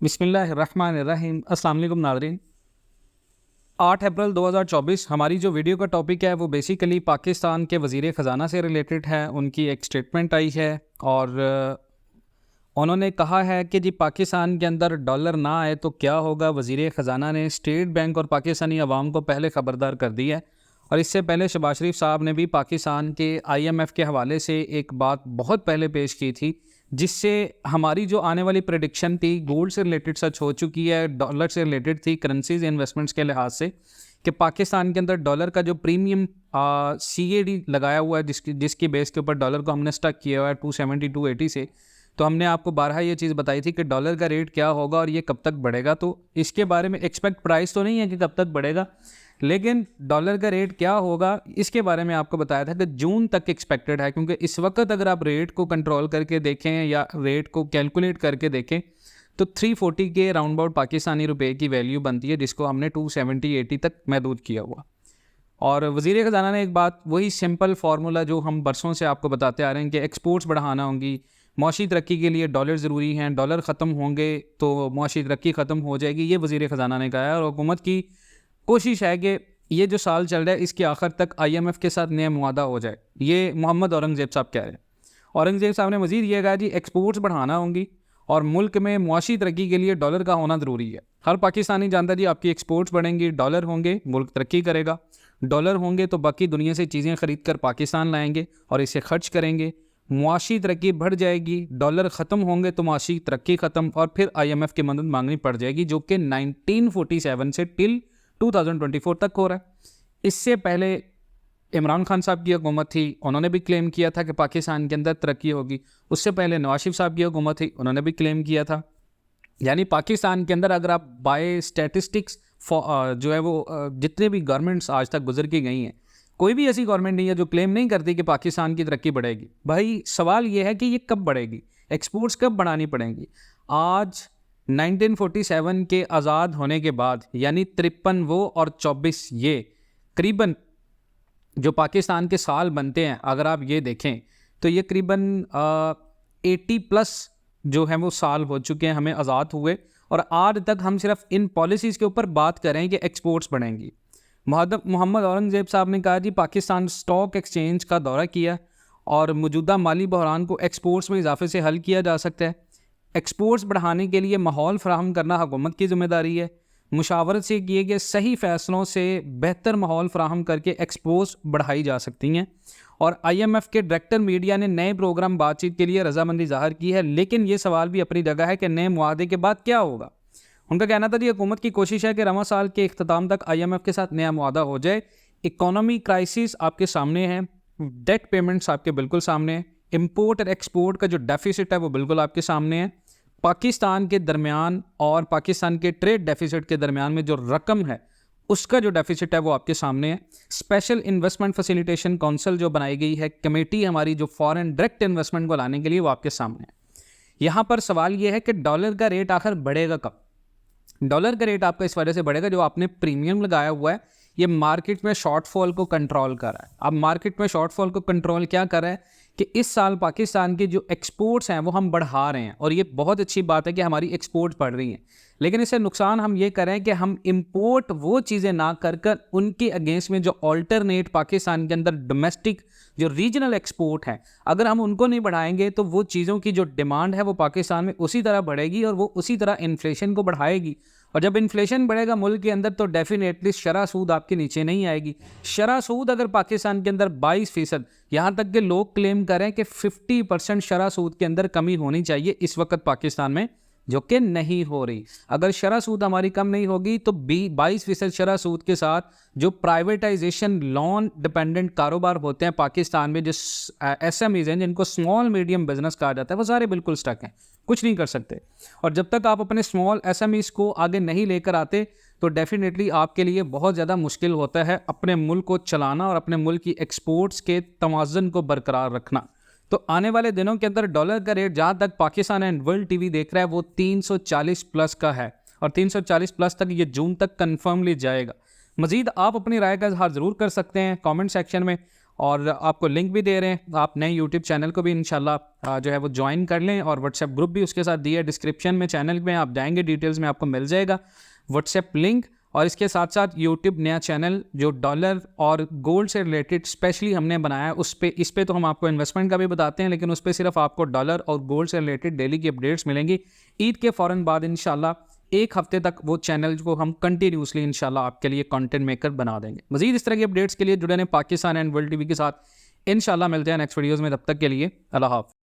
बिस्मिल्लाहिर्रहमानिर्रहीम। अस्सलाम वालेकुम नाज़रीन। 8 अप्रैल 2024 हमारी जो वीडियो का टॉपिक है वो बेसिकली पाकिस्तान के वज़ीर ख़जाना से रिलेटेड है। उनकी एक स्टेटमेंट आई है और उन्होंने कहा है कि जी पाकिस्तान के अंदर डॉलर ना आए तो क्या होगा। वज़ीर ख़जाना ने स्टेट बैंक और पाकिस्तानी अवाम को पहले ख़बरदार कर दी है और इससे पहले शहबाज शरीफ साहब ने भी पाकिस्तान के IMF के हवाले से एक बात बहुत पहले पेश की थी, जिससे हमारी जो आने वाली प्रेडिक्शन थी गोल्ड से रिलेटेड सच हो चुकी है, डॉलर से रिलेटेड थी, करेंसीज इन्वेस्टमेंट्स के लिहाज से, कि पाकिस्तान के अंदर डॉलर का जो प्रीमियम CAD लगाया हुआ है, जिसकी बेस के ऊपर डॉलर को हमने स्टक किया हुआ है 270 280 से। तो हमने आपको बारहा ये चीज़ बताई थी कि डॉलर का रेट क्या होगा और ये कब तक बढ़ेगा। तो इसके बारे में एक्सपेक्ट प्राइस तो नहीं है कि कब तक बढ़ेगा, लेकिन डॉलर का रेट क्या होगा इसके बारे में आपको बताया था कि जून तक एक्सपेक्टेड है। क्योंकि इस वक्त अगर आप रेट को कंट्रोल करके देखें या रेट को कैलकुलेट करके देखें तो 340 के राउंड अबाउट पाकिस्तानी रुपए की वैल्यू बनती है, जिसको हमने 270 80 तक महदूद किया हुआ। और वज़ीर ख़जाना ने एक बात, वही सिंपल फार्मूला जो हम बरसों से आपको बताते आ रहे हैं कि एक्सपोर्ट्स बढ़ाना होंगी, मुआशी तरक्की के लिए डॉलर ज़रूरी हैं, डॉलर ख़त्म होंगे तो मुआशी तरक्की ख़त्म हो जाएगी, ये वज़ीर ख़जाना ने कहा है। और हुकूमत की कोशिश है कि ये जो साल चल रहा है इसके आखिर तक IMF के साथ नया मुआदा हो जाए। ये मोहम्मद औरंगज़ेब साहब कह रहे हैं। औरंगज़ेब साहब ने मज़ीद ये कहा जी एक्सपोर्ट्स बढ़ाना होंगी और मुल्क में मुआशी तरक्की के लिए डॉलर का होना ज़रूरी है। हर पाकिस्तानी जानता जी आपकी एक्सपोर्ट्स बढ़ेंगी, डॉलर होंगे, मुल्क तरक्की करेगा, डॉलर होंगे तो बाकी दुनिया से चीज़ें ख़रीद कर पाकिस्तान लाएंगे और इसे खर्च करेंगे, मुआशी तरक्की बढ़ जाएगी, डॉलर ख़त्म होंगे तो मुआशी तरक्की ख़त्म और फिर IMF की मदद मांगनी पड़ जाएगी, जो कि 1947 से टिल 2024 तक हो रहा है। इससे पहले इमरान खान साहब की हुकूमत थी, उन्होंने भी क्लेम किया था कि पाकिस्तान के अंदर तरक्की होगी। उससे पहले नवाज शरीफ साहब की हुकूमत थी, उन्होंने भी क्लेम किया था। यानी पाकिस्तान के अंदर अगर आप बाय स्टैटिस्टिक्स जो है वो जितने भी गवर्नमेंट्स आज तक गुजर की गई हैं, कोई भी ऐसी गवर्नमेंट नहीं है जो क्लेम नहीं करती कि पाकिस्तान की तरक्की बढ़ेगी। भाई सवाल ये है कि ये कब बढ़ेगी, एक्सपोर्ट्स कब बढ़ानी पड़ेंगी। आज 1947 के आज़ाद होने के बाद यानी 53 वो और 24 ये करीबन जो पाकिस्तान के साल बनते हैं, अगर आप ये देखें तो ये करीबन 80+ जो है वो साल हो चुके हैं हमें आज़ाद हुए, और आज तक हम सिर्फ इन पॉलिसीज़ के ऊपर बात करें कि एक्सपोर्ट्स बढ़ेंगी। मोहम्मद औरंगज़ेब साहब ने कहा जी पाकिस्तान स्टॉक एक्सचेंज का दौरा किया और मौजूदा माली बहरान को एक्सपोर्ट्स में इजाफे से हल किया जा सकता है। एक्सपोर्ट्स बढ़ाने के लिए माहौल फराहम करना हुकूमत की ज़िम्मेदारी है। मुशावरत से किए गए सही फ़ैसलों से बेहतर माहौल फराहम करके एक्सपोर्ट्स बढ़ाई जा सकती हैं। और IMF के डायरेक्टर मीडिया ने नए प्रोग्राम बातचीत के लिए रजामंदी ज़ाहिर की है, लेकिन ये सवाल भी अपनी जगह है कि नए मुआहदे के बाद क्या होगा। उनका कहना था जी हुकूमत की कोशिश है कि रवां साल के इख्तिताम तक IMF के साथ नया मुआहदा हो जाए। इकोनॉमी क्राइसिस आपके सामने है, डेट पेमेंट्स आपके बिल्कुल सामने है, इम्पोर्ट और एक्सपोर्ट का जो डेफिसिट है वो बिल्कुल आपके सामने है। पाकिस्तान के दरमियान और पाकिस्तान के ट्रेड डेफिसिट के दरमियान में जो रकम है उसका जो डेफिसिट है वो आपके सामने है। स्पेशल इन्वेस्टमेंट फैसिलिटेशन काउंसिल जो बनाई गई है, कमेटी हमारी जो फॉरेन डायरेक्ट इन्वेस्टमेंट को लाने के लिए, वो आपके सामने है। यहाँ पर सवाल ये है कि डॉलर का रेट आखिर बढ़ेगा कब। डॉलर का रेट आपका इस वजह से बढ़ेगा जो आपने प्रीमियम लगाया हुआ है ये मार्केट में शॉर्टफॉल को कंट्रोल कर रहा है। अब मार्केट में शॉर्टफॉल को कंट्रोल क्या कर रहा है कि इस साल पाकिस्तान के जो एक्सपोर्ट्स हैं वो हम बढ़ा रहे हैं, और ये बहुत अच्छी बात है कि हमारी एक्सपोर्ट्स बढ़ रही हैं, लेकिन इससे नुकसान हम ये कर रहे हैं कि हम इंपोर्ट वो चीज़ें ना कर कर उनके अगेंस्ट में जो ऑल्टरनेट पाकिस्तान के अंदर डोमेस्टिक जो रीजनल एक्सपोर्ट है, अगर हम उनको नहीं बढ़ाएंगे तो वो चीज़ों की जो डिमांड है वो पाकिस्तान में उसी तरह बढ़ेगी और वो उसी तरह इन्फ्लेशन को बढ़ाएगी। और जब इन्फ्लेशन बढ़ेगा मुल्क के अंदर तो डेफिनेटली शरह सूद आपके नीचे नहीं आएगी। शरह सूद अगर पाकिस्तान के अंदर 22%, यहाँ तक के लोग क्लेम करें कि 50% शरह सूद के अंदर कमी होनी चाहिए इस वक्त पाकिस्तान में, जो कि नहीं हो रही। अगर शरह सूद हमारी कम नहीं होगी तो 22% शरह सूद के साथ जो प्राइवेटाइजेशन लॉन डिपेंडेंट कारोबार होते हैं पाकिस्तान में, जो SMEs हैं जिनको स्मॉल मीडियम बिजनेस कहा जाता है, वो सारे बिल्कुल स्टक हैं, कुछ नहीं कर सकते। और जब तक आप अपने स्मॉल SMEs को आगे नहीं लेकर आते तो डेफिनेटली आपके लिए बहुत ज़्यादा मुश्किल होता है अपने मुल्क को चलाना और अपने मुल्क की एक्सपोर्ट्स के तवाज़ुन को बरकरार रखना। तो आने वाले दिनों के अंदर डॉलर का रेट जहाँ तक पाकिस्तान एंड वर्ल्ड TV देख रहा है वो 340+ का है, और 340+ तक ये जून तक कन्फर्मली जाएगा। मज़ीद आप अपनी राय का इजहार ज़रूर कर सकते हैं कमेंट सेक्शन में, और आपको लिंक भी दे रहे हैं, आप नए यूट्यूब चैनल को भी इंशाल्लाह जो है वो ज्वाइन कर लें, और व्हाट्सएप ग्रुप भी उसके साथ दिया है डिस्क्रिप्शन में, चैनल में आप जाएंगे डिटेल्स में आपको मिल जाएगा व्हाट्सएप लिंक। और इसके साथ साथ यूट्यूब नया चैनल जो डॉलर और गोल्ड से रिलेटेड स्पेशली हमने बनाया है, इस पे तो हम आपको इन्वेस्टमेंट का भी बताते हैं, लेकिन उस पर सिर्फ आपको डॉलर और गोल्ड से रिलेटेड डेली की अपडेट्स मिलेंगी। ईद के फ़ौरन बाद इंशाल्लाह एक हफ्ते तक वो चैनल को हम कंटिन्यूसली इंशाल्लाह आपके लिए कंटेंट मेकर बना देंगे। मजीद इस तरह की अपडेट्स के लिए जुड़े रहें पाकिस्तान एंड वर्ल्ड टीवी के साथ। इंशाल्लाह मिलते हैं नेक्स्ट वीडियोज़ में, तब तक के लिए अल्लाह हाफ़िज़।